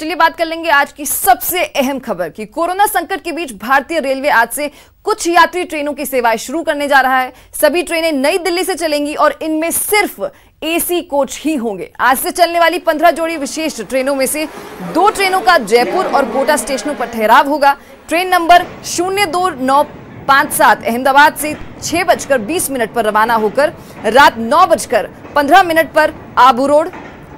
चलिए बात कर लेंगे आज की सबसे अहम खबर की। कोरोना संकट के बीच भारतीय रेलवे आज से कुछ यात्री ट्रेनों की सेवाएं शुरू करने जा रहा है। सभी ट्रेनें नई दिल्ली से चलेंगी और इनमें सिर्फ एसी कोच ही होंगे। आज से चलने वाली 15 जोड़ी विशेष ट्रेनों में से 2 ट्रेनों का जयपुर और कोटा स्टेशनों पर ठहराव होगा। ट्रेन नंबर 02957 अहमदाबाद से 6:20 पर रवाना होकर रात 9:15 पर आबू रोड,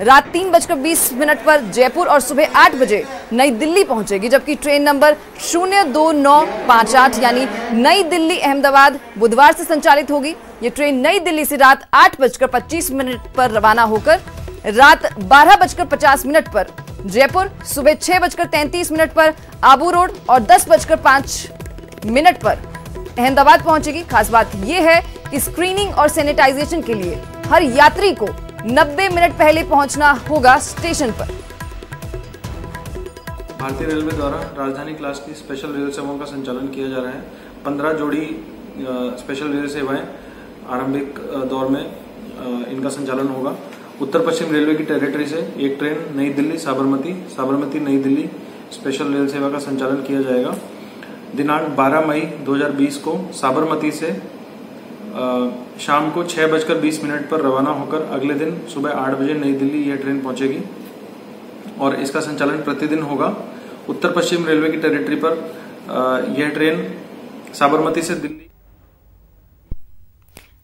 रात 3:20 पर जयपुर और सुबह 8 बजे नई दिल्ली पहुंचेगी। जबकि ट्रेन नंबर 02958 यानी नई दिल्ली अहमदाबाद बुधवार से संचालित होगी। ये ट्रेन नई दिल्ली से रात 8:25 पर रवाना होकर रात 12:50 पर जयपुर, सुबह 6:33 पर आबू रोड और 10:05 पर अहमदाबाद पहुंचेगी। खास बात यह है कि स्क्रीनिंग और सैनिटाइजेशन के लिए हर यात्री को 90 मिनट पहले पहुंचना होगा स्टेशन पर। भारतीय रेलवे द्वारा राजधानी क्लास की स्पेशल रेल सेवाओं का संचालन किया जा रहा है। 15 जोड़ी स्पेशल रेल सेवाएं आरंभिक दौर में इनका संचालन होगा। उत्तर पश्चिम रेलवे की टेरिटरी से एक ट्रेन नई दिल्ली साबरमती नई दिल्ली स्पेशल रेल सेवा का संचालन किया जाएगा। दिनांक 12 मई 2020 को साबरमती से शाम को 6:20 पर रवाना होकर अगले दिन सुबह 8 बजे नई दिल्ली यह ट्रेन पहुंचेगी और इसका संचालन प्रतिदिन होगा। उत्तर पश्चिम रेलवे की टेरिटरी पर यह ट्रेन साबरमती से दिल्ली।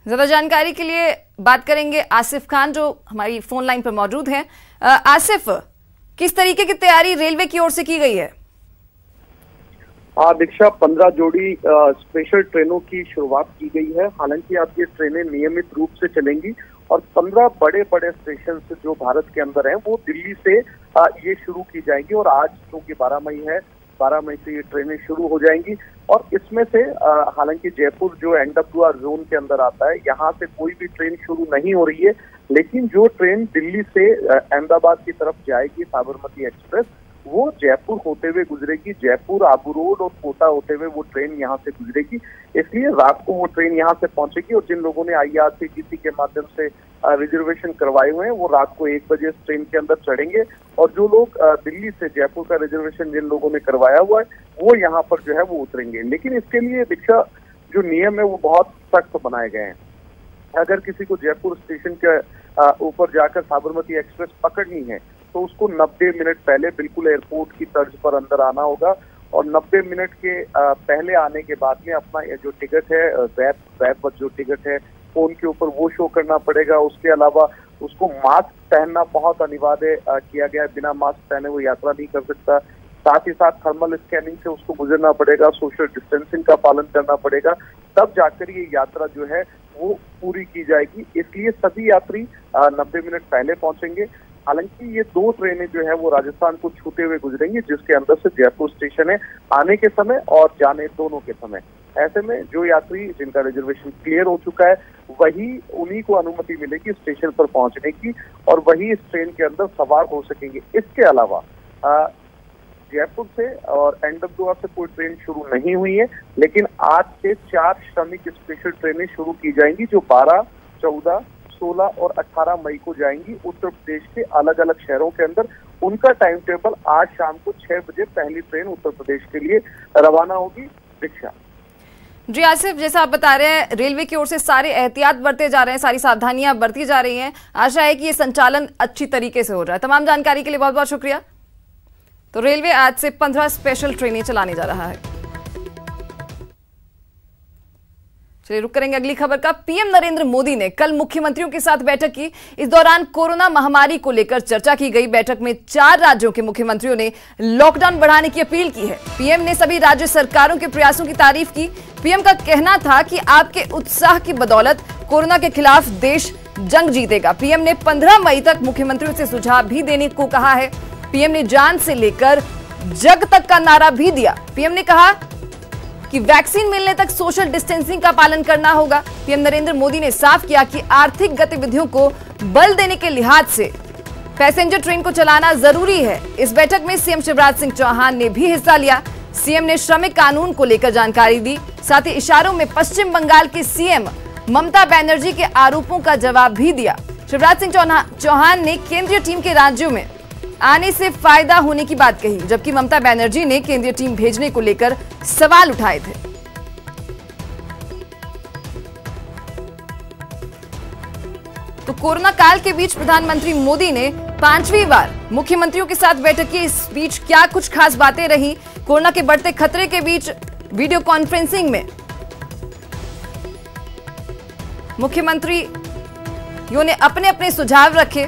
ज्यादा जानकारी के लिए बात करेंगे आसिफ खान जो हमारी फोन लाइन पर मौजूद हैं। आसिफ, किस तरीके की तैयारी रेलवे की ओर से की गई है? दीक्षा, 15 जोड़ी स्पेशल ट्रेनों की शुरुआत की गई है। हालांकि अब ये ट्रेनें नियमित रूप से चलेंगी और 15 बड़े बड़े स्टेशन जो भारत के अंदर हैं वो दिल्ली से ये शुरू की जाएंगी। और आज क्योंकि 12 मई है, 12 मई से ये ट्रेनें शुरू हो जाएंगी। और इसमें से हालांकि जयपुर जो NWR जोन के अंदर आता है, यहाँ से कोई भी ट्रेन शुरू नहीं हो रही है। लेकिन जो ट्रेन दिल्ली से अहमदाबाद की तरफ जाएगी, साबरमती एक्सप्रेस, वो जयपुर होते हुए गुजरेगी। जयपुर, आबू रोड और कोटा होते हुए वो ट्रेन यहाँ से गुजरेगी। इसलिए रात को वो ट्रेन यहाँ से पहुंचेगी और जिन लोगों ने IRCTC के माध्यम से रिजर्वेशन करवाए हुए हैं वो रात को 1 बजे इस ट्रेन के अंदर चढ़ेंगे। और जो लोग दिल्ली से जयपुर का रिजर्वेशन जिन लोगों ने करवाया हुआ है वो यहाँ पर जो है वो उतरेंगे। लेकिन इसके लिए दीक्षा जो नियम है वो बहुत सख्त बनाए गए हैं। अगर किसी को जयपुर स्टेशन के ऊपर जाकर साबरमती एक्सप्रेस पकड़नी है तो उसको 90 मिनट पहले बिल्कुल एयरपोर्ट की तर्ज पर अंदर आना होगा। और 90 मिनट के पहले आने के बाद में अपना जो टिकट है, वेब जो टिकट है फोन के ऊपर वो शो करना पड़ेगा। उसके अलावा उसको मास्क पहनना बहुत अनिवार्य किया गया है। बिना मास्क पहने वो यात्रा नहीं कर सकता। साथ ही साथ थर्मल स्कैनिंग से उसको गुजरना पड़ेगा, सोशल डिस्टेंसिंग का पालन करना पड़ेगा, तब जाकर ये यात्रा जो है वो पूरी की जाएगी। इसलिए सभी यात्री 90 मिनट पहले पहुंचेंगे। हालांकि ये 2 ट्रेनें जो है वो राजस्थान को छूते हुए गुजरेंगी, जिसके अंदर से जयपुर स्टेशन है आने के समय और जाने दोनों के समय। ऐसे में जो यात्री जिनका रिजर्वेशन क्लियर हो चुका है वही उन्हीं को अनुमति मिलेगी स्टेशन पर पहुंचने की और वही इस ट्रेन के अंदर सवार हो सकेंगे। इसके अलावा जयपुर से और NWR से कोई ट्रेन शुरू नहीं हुई है, लेकिन आज से 4 श्रमिक स्पेशल ट्रेनें शुरू की जाएंगी जो 12, 14, 16 और 18 मई को जाएंगी उत्तर प्रदेश के अलग अलग शहरों के अंदर। उनका टाइम टेबल आज शाम को 6 बजे पहली ट्रेन उत्तर प्रदेश के लिए रवाना होगी। दीक्षा जी आसिफ, जैसा आप बता रहे हैं रेलवे की ओर से सारे एहतियात बरते जा रहे हैं, सारी सावधानियां बरती जा रही हैं। आशा है कि ये संचालन अच्छी तरीके से हो रहा है। तमाम जानकारी के लिए बहुत बहुत शुक्रिया। तो रेलवे आज से 15 स्पेशल ट्रेनें चलाने जा रहा है। चलिए रुक करेंगे अगली खबर का। पीएम नरेंद्र मोदी ने कल मुख्यमंत्रियों के साथ बैठक की। इस दौरान कोरोना महामारी को लेकर चर्चा की गई। बैठक में 4 राज्यों के मुख्यमंत्रियों ने लॉकडाउन बढ़ाने की अपील की है। पीएम ने सभी राज्य सरकारों के प्रयासों की तारीफ की। पीएम का कहना था कि आपके उत्साह की बदौलत कोरोना के खिलाफ देश जंग जीतेगा। पीएम ने 15 मई तक मुख्यमंत्रियों से सुझाव भी देने को कहा है। पीएम ने जान से लेकर जग तक का नारा भी दिया। पीएम ने कहा कि वैक्सीन मिलने तक सोशल डिस्टेंसिंग का पालन करना होगा। पीएम नरेंद्र मोदी ने साफ किया कि आर्थिक गतिविधियों को बल देने के लिहाज से पैसेंजर ट्रेन को चलाना जरूरी है। इस बैठक में सीएम शिवराज सिंह चौहान ने भी हिस्सा लिया। सीएम ने श्रमिक कानून को लेकर जानकारी दी। साथ ही इशारों में पश्चिम बंगाल के सीएम ममता बनर्जी के आरोपों का जवाब भी दिया। शिवराज सिंह चौहान ने केंद्रीय टीम के राज्यों में आने से फायदा होने की बात कही, जबकि ममता बनर्जी ने केंद्रीय टीम भेजने को लेकर सवाल उठाए थे। तो कोरोना काल के बीच प्रधानमंत्री मोदी ने 5वीं बार मुख्यमंत्रियों के साथ बैठक की। इस बीच क्या कुछ खास बातें रही? कोरोना के बढ़ते खतरे के बीच वीडियो कॉन्फ्रेंसिंग में मुख्यमंत्रियों ने अपने अपने सुझाव रखे।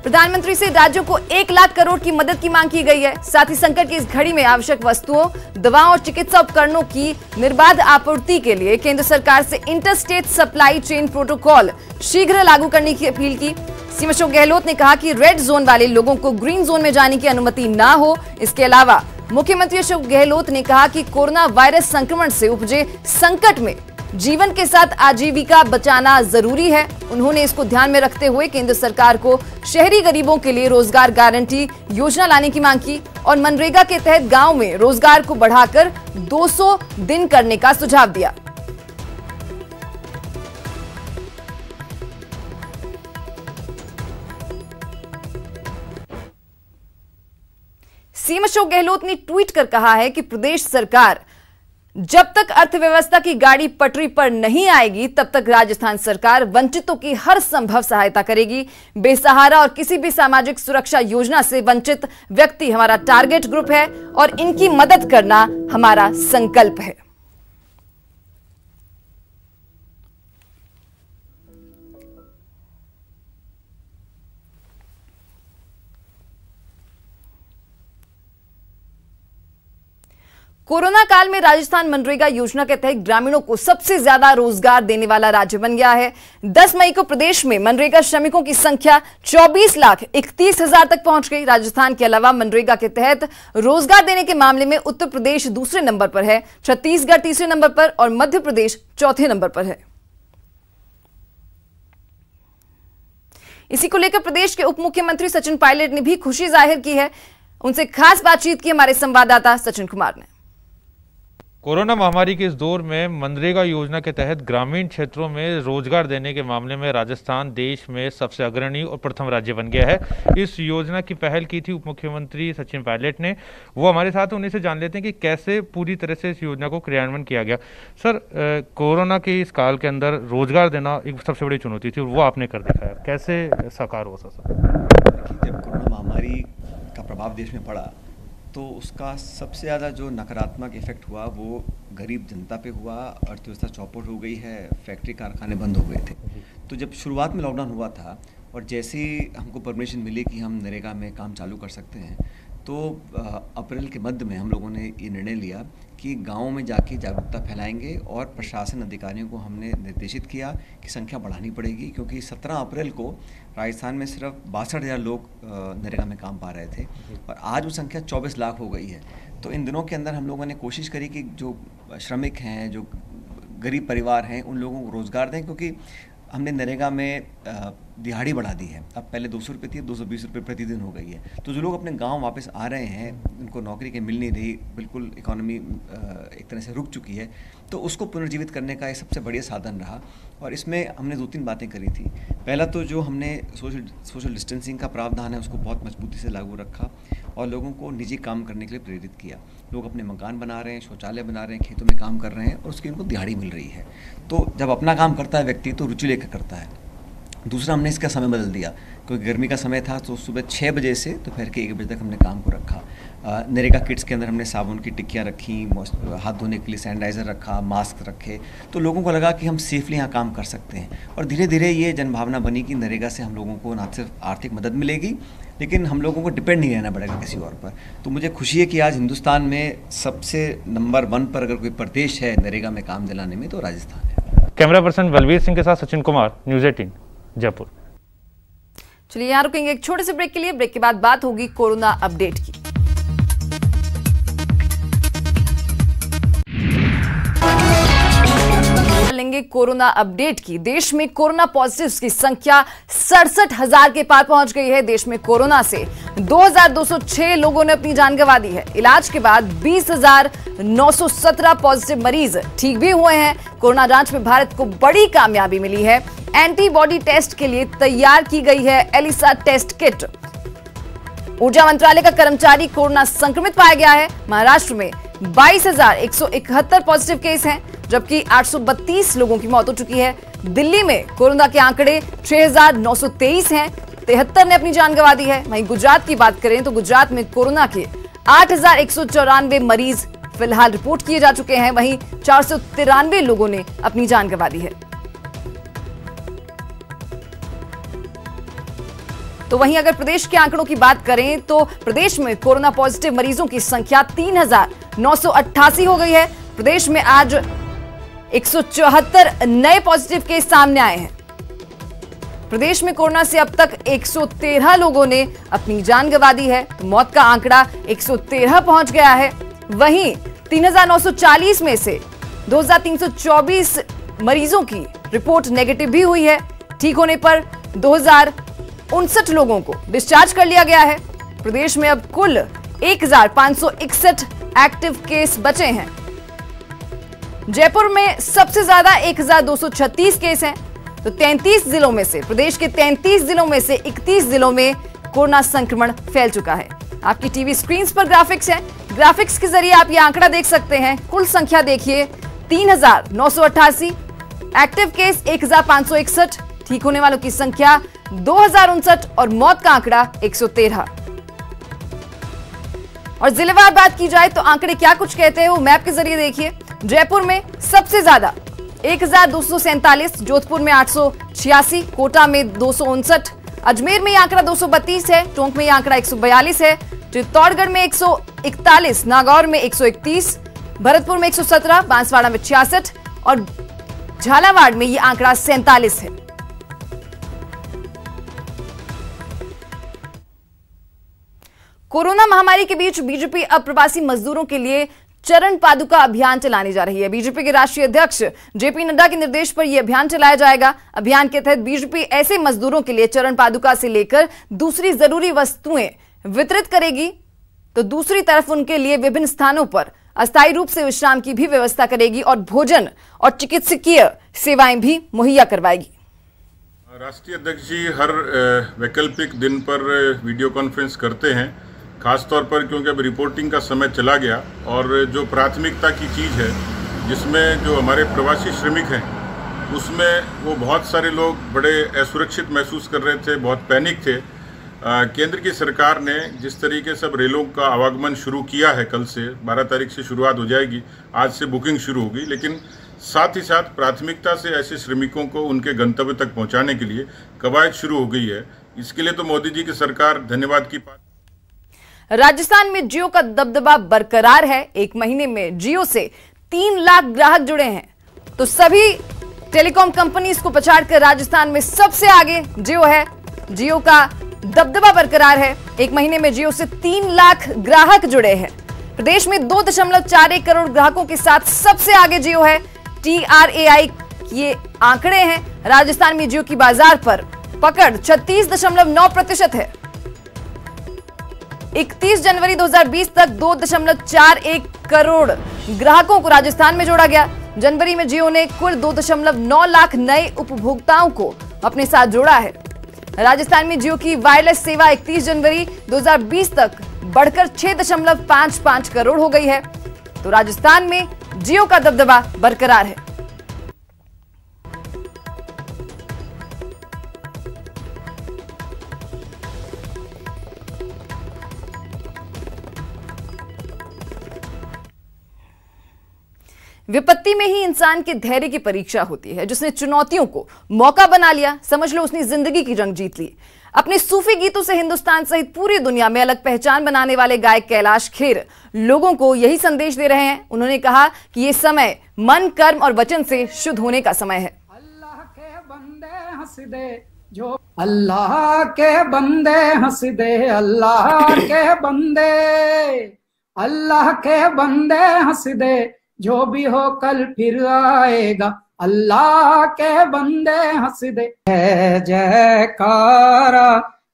प्रधानमंत्री से राज्यों को 1 लाख करोड़ की मदद की मांग की गई है। साथ ही संकट की इस घड़ी में आवश्यक वस्तुओं, दवाओं और चिकित्सा उपकरणों की निर्बाध आपूर्ति के लिए केंद्र सरकार से इंटरस्टेट सप्लाई चेन प्रोटोकॉल शीघ्र लागू करने की अपील की। सीएम अशोक गहलोत ने कहा कि रेड जोन वाले लोगों को ग्रीन जोन में जाने की अनुमति ना हो। इसके अलावा मुख्यमंत्री अशोक गहलोत ने कहा कि कोरोना वायरस संक्रमण से उपजे संकट में जीवन के साथ आजीविका बचाना जरूरी है। उन्होंने इसको ध्यान में रखते हुए केंद्र सरकार को शहरी गरीबों के लिए रोजगार गारंटी योजना लाने की मांग की और मनरेगा के तहत गांव में रोजगार को बढ़ाकर 200 दिन करने का सुझाव दिया। सीएम अशोक गहलोत ने ट्वीट कर कहा है कि प्रदेश सरकार जब तक अर्थव्यवस्था की गाड़ी पटरी पर नहीं आएगी तब तक राजस्थान सरकार वंचितों की हर संभव सहायता करेगी। बेसहारा और किसी भी सामाजिक सुरक्षा योजना से वंचित व्यक्ति हमारा टारगेट ग्रुप है और इनकी मदद करना हमारा संकल्प है। कोरोना काल में राजस्थान मनरेगा योजना के तहत ग्रामीणों को सबसे ज्यादा रोजगार देने वाला राज्य बन गया है। 10 मई को प्रदेश में मनरेगा श्रमिकों की संख्या 24,31,000 तक पहुंच गई। राजस्थान के अलावा मनरेगा के तहत रोजगार देने के मामले में उत्तर प्रदेश दूसरे नंबर पर है, छत्तीसगढ़ तीसरे नंबर पर और मध्य प्रदेश चौथे नंबर पर है। इसी को लेकर प्रदेश के उप मुख्यमंत्री सचिन पायलट ने भी खुशी जाहिर की है। उनसे खास बातचीत की हमारे संवाददाता सचिन कुमार ने। कोरोना महामारी के इस दौर में मनरेगा योजना के तहत ग्रामीण क्षेत्रों में रोजगार देने के मामले में राजस्थान देश में सबसे अग्रणी और प्रथम राज्य बन गया है। इस योजना की पहल की थी उप मुख्यमंत्री सचिन पायलट ने। वो हमारे साथ उन्हीं से जान लेते हैं कि कैसे पूरी तरह से इस योजना को क्रियान्वयन किया गया। सर, कोरोना के इस काल के अंदर रोजगार देना एक सबसे बड़ी चुनौती थी और वो आपने कर दिखाया। कैसे साकार हुआ सर? देखिए, जब कोरोना महामारी का प्रभाव देश में पड़ा तो उसका सबसे ज़्यादा जो नकारात्मक इफेक्ट हुआ वो गरीब जनता पे हुआ। अर्थव्यवस्था चौपट हो गई है, फैक्ट्री कारखाने बंद हो गए थे। तो जब शुरुआत में लॉकडाउन हुआ था और जैसे ही हमको परमिशन मिली कि हम नरेगा में काम चालू कर सकते हैं, तो अप्रैल के मध्य में हम लोगों ने ये निर्णय लिया कि गाँव में जाके जागरूकता फैलाएंगे और प्रशासन अधिकारियों को हमने निर्देशित किया कि संख्या बढ़ानी पड़ेगी, क्योंकि 17 अप्रैल को राजस्थान में सिर्फ 62,000 लोग नरेगा में काम पा रहे थे और आज वो संख्या 24 लाख हो गई है। तो इन दिनों के अंदर हम लोगों ने कोशिश करी कि जो श्रमिक हैं, जो गरीब परिवार हैं, उन लोगों को रोज़गार दें, क्योंकि हमने नरेगा में दिहाड़ी बढ़ा दी है। अब पहले 200 रुपये थी, 220 रुपये प्रतिदिन हो गई है। तो जो लोग अपने गांव वापस आ रहे हैं, उनको नौकरी के मिल नहीं रही, बिल्कुल इकोनॉमी एक तरह से रुक चुकी है, तो उसको पुनर्जीवित करने का एक सबसे बढ़िया साधन रहा। और इसमें हमने 2-3 बातें करी थी। पहला तो जो हमने सोशल डिस्टेंसिंग का प्रावधान है उसको बहुत मजबूती से लागू रखा और लोगों को निजी काम करने के लिए प्रेरित किया। लोग अपने मकान बना रहे हैं, शौचालय बना रहे हैं, खेतों में काम कर रहे हैं और उसकी उनको दिहाड़ी मिल रही है। तो जब अपना काम करता है व्यक्ति तो रुचि लेकर करता है। दूसरा, हमने इसका समय बदल दिया, क्योंकि गर्मी का समय था तो सुबह 6 बजे से दोपहर के 1 बजे तक हमने काम को रखा। नरेगा किट्स के अंदर हमने साबुन की टिक्कियाँ रखी, हाथ धोने के लिए सैनिटाइज़र रखा, मास्क रखे, तो लोगों को लगा कि हम सेफली यहाँ काम कर सकते हैं। और धीरे धीरे ये जनभावना बनी कि नरेगा से हम लोगों को न सिर्फ आर्थिक मदद मिलेगी, लेकिन हम लोगों को डिपेंड नहीं रहना पड़ेगा किसी और पर। तो मुझे खुशी है कि आज हिंदुस्तान में सबसे नंबर 1 पर अगर कोई प्रदेश है नरेगा में काम दिलाने में तो राजस्थान है। कैमरा पर्सन बलवीर सिंह के साथ सचिन कुमार, न्यूज़ 18 जयपुर। चलिए यहाँ रुकेंगे एक छोटे से ब्रेक के लिए। ब्रेक के बाद बात होगी कोरोना अपडेट की। लेंगे कोरोना अपडेट की। देश में कोरोना पॉजिटिव्स की संख्या 67,000 के पार पहुंच गई है। देश में कोरोना से 2,206 लोगों ने अपनी जान गंवा दी है। इलाज के बाद 20,917 पॉजिटिव मरीज ठीक भी हुए हैं। कोरोना जांच में भारत को बड़ी कामयाबी मिली है। एंटीबॉडी टेस्ट के लिए तैयार की गई है एलिसा टेस्ट किट। ऊर्जा मंत्रालय का कर्मचारी कोरोना संक्रमित पाया गया है। महाराष्ट्र में 22,171 पॉजिटिव केस हैं, जबकि 832 लोगों की मौत हो चुकी है। दिल्ली में कोरोना के आंकड़े 6,923 हैं, 73 ने अपनी जान गंवा दी है। वहीं गुजरात की बात करें तो गुजरात में कोरोना के 8,194 मरीज फिलहाल रिपोर्ट किए जा चुके हैं। वहीं 493 लोगों ने अपनी जान गंवा दी है। तो वहीं अगर प्रदेश के आंकड़ों की बात करें तो प्रदेश में कोरोना पॉजिटिव मरीजों की संख्या 3,988 हो गई है। प्रदेश में आज 174 नए पॉजिटिव केस सामने आए हैं। प्रदेश में कोरोना से अब तक 113 लोगों ने अपनी जान गंवा दी है, तो मौत का आंकड़ा 113 पहुंच गया है। वहीं 3,940 में से 2,324 मरीजों की रिपोर्ट नेगेटिव भी हुई है। ठीक होने पर 2,059 लोगों को डिस्चार्ज कर लिया गया है। प्रदेश में अब कुल 1,561 एक्टिव केस बचे हैं। जयपुर में सबसे ज्यादा 1,236 केस हैं। तो 33 जिलों में से, प्रदेश के 33 जिलों में से 31 जिलों में कोरोना संक्रमण फैल चुका है। आपकी टीवी स्क्रीन पर ग्राफिक्स है, ग्राफिक्स के जरिए आप ये आंकड़ा देख सकते हैं। कुल संख्या देखिए 3,988, एक्टिव केस 1,561, ठीक होने वालों की संख्या 2,059 और मौत का आंकड़ा 113। और जिलेवार बात की जाए तो आंकड़े क्या कुछ कहते हैं वो मैप के जरिए देखिए। जयपुर में सबसे ज्यादा 1,247, जोधपुर में 886, कोटा में 259, अजमेर में यह आंकड़ा 232 है, टोंक में यह आंकड़ा 142 है, चित्तौड़गढ़ में 141, नागौर में 131, भरतपुर में 117, बांसवाड़ा में 66 और झालावाड़ में यह आंकड़ा 47 है। कोरोना महामारी के बीच बीजेपी अब प्रवासी मजदूरों के लिए चरण पादुका अभियान चलाने जा रही है। बीजेपी के राष्ट्रीय अध्यक्ष जेपी नड्डा के निर्देश पर यह अभियान चलाया जाएगा। अभियान के तहत बीजेपी ऐसे मजदूरों के लिए चरण पादुका से लेकर दूसरी जरूरी वस्तुएं वितरित करेगी, तो दूसरी तरफ उनके लिए विभिन्न स्थानों पर अस्थायी रूप से विश्राम की भी व्यवस्था करेगी और भोजन और चिकित्सकीय सेवाएं भी मुहैया करवाएगी। राष्ट्रीय अध्यक्ष जी हर वैकल्पिक दिन पर वीडियो कॉन्फ्रेंस करते हैं, खासतौर पर क्योंकि अब रिपोर्टिंग का समय चला गया और जो प्राथमिकता की चीज़ है जिसमें जो हमारे प्रवासी श्रमिक हैं उसमें वो बहुत सारे लोग बड़े असुरक्षित महसूस कर रहे थे, बहुत पैनिक थे। केंद्र की सरकार ने जिस तरीके से अब रेलों का आवागमन शुरू किया है, कल से 12 तारीख से शुरुआत हो जाएगी, आज से बुकिंग शुरू होगी, लेकिन साथ ही साथ प्राथमिकता से ऐसे श्रमिकों को उनके गंतव्य तक पहुंचाने के लिए कवायद शुरू हो गई है। इसके लिए तो मोदी जी की सरकार धन्यवाद की बात। राजस्थान में जियो का दबदबा बरकरार है। एक महीने में जियो से 3 लाख ग्राहक जुड़े हैं, तो सभी टेलीकॉम कंपनीज को पछाड़कर राजस्थान में सबसे आगे जियो है। जियो का दबदबा बरकरार है। एक महीने में जियो से 3 लाख ग्राहक जुड़े हैं। प्रदेश में 2.41 करोड़ ग्राहकों के साथ सबसे आगे जियो है। TRAI ये आंकड़े हैं। राजस्थान में जियो की बाजार पर पकड़ 36.9% है। 31 जनवरी 2020 तक 2.41 करोड़ ग्राहकों को राजस्थान में जोड़ा गया। जनवरी में जियो ने कुल 2.9 लाख नए उपभोक्ताओं को अपने साथ जोड़ा है। राजस्थान में जियो की वायरलेस सेवा 31 जनवरी 2020 तक बढ़कर 6.55 करोड़ हो गई है। तो राजस्थान में जियो का दबदबा बरकरार है। विपत्ति में ही इंसान के धैर्य की परीक्षा होती है। जिसने चुनौतियों को मौका बना लिया, समझ लो उसने जिंदगी की जंग जीत ली। अपने सूफी गीतों से हिंदुस्तान सहित पूरी दुनिया में अलग पहचान बनाने वाले गायक कैलाश खेर लोगों को यही संदेश दे रहे हैं। उन्होंने कहा कि ये समय मन, कर्म और वचन से शुद्ध होने का समय है। अल्लाह के बंदे हंस दे जो, अल्लाह के बंदे हंस दे, अल्लाह के बंदे, अल्लाह के बंदे हंस दे, जो भी हो कल फिर आएगा, अल्लाह के बंदे हंस दे। जय जयकारा,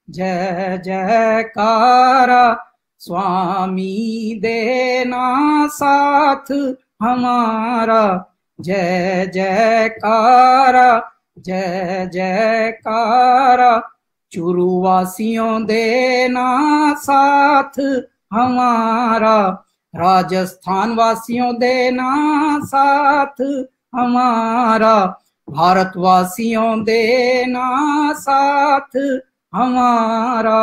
जय जयकारा, स्वामी देना साथ हमारा। जय जयकारा, जय जयकारा, चूरू वासियों देना साथ हमारा, राजस्थान वासियों देना साथ हमारा, भारतवासियों देना साथ हमारा।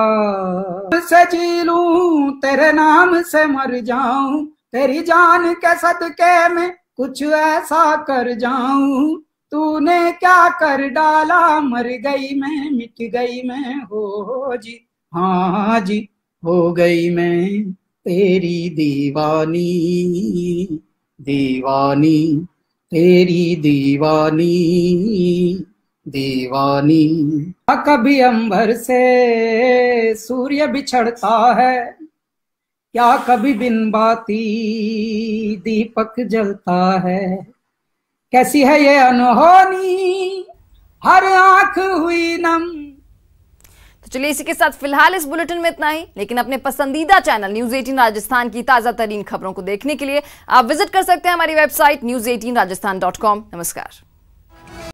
से जी लूं तेरे नाम से मर जाऊं, तेरी जान के सदके में कुछ ऐसा कर जाऊं, तूने क्या कर डाला, मर गई मैं, मिट गई मैं, हो जी हाँ जी, हो गई मैं तेरी दीवानी, दीवानी तेरी दीवानी, दीवानी। कभी अंबर से सूर्य बिछड़ता है, क्या कभी बिन बाती दीपक जलता है, कैसी है ये अनहोनी हर आंख हुई नम। तो चलिए इसी के साथ फिलहाल इस बुलेटिन में इतना ही, लेकिन अपने पसंदीदा चैनल न्यूज 18 राजस्थान की ताजा तरीन खबरों को देखने के लिए आप विजिट कर सकते हैं हमारी वेबसाइट news18rajasthan.com। नमस्कार।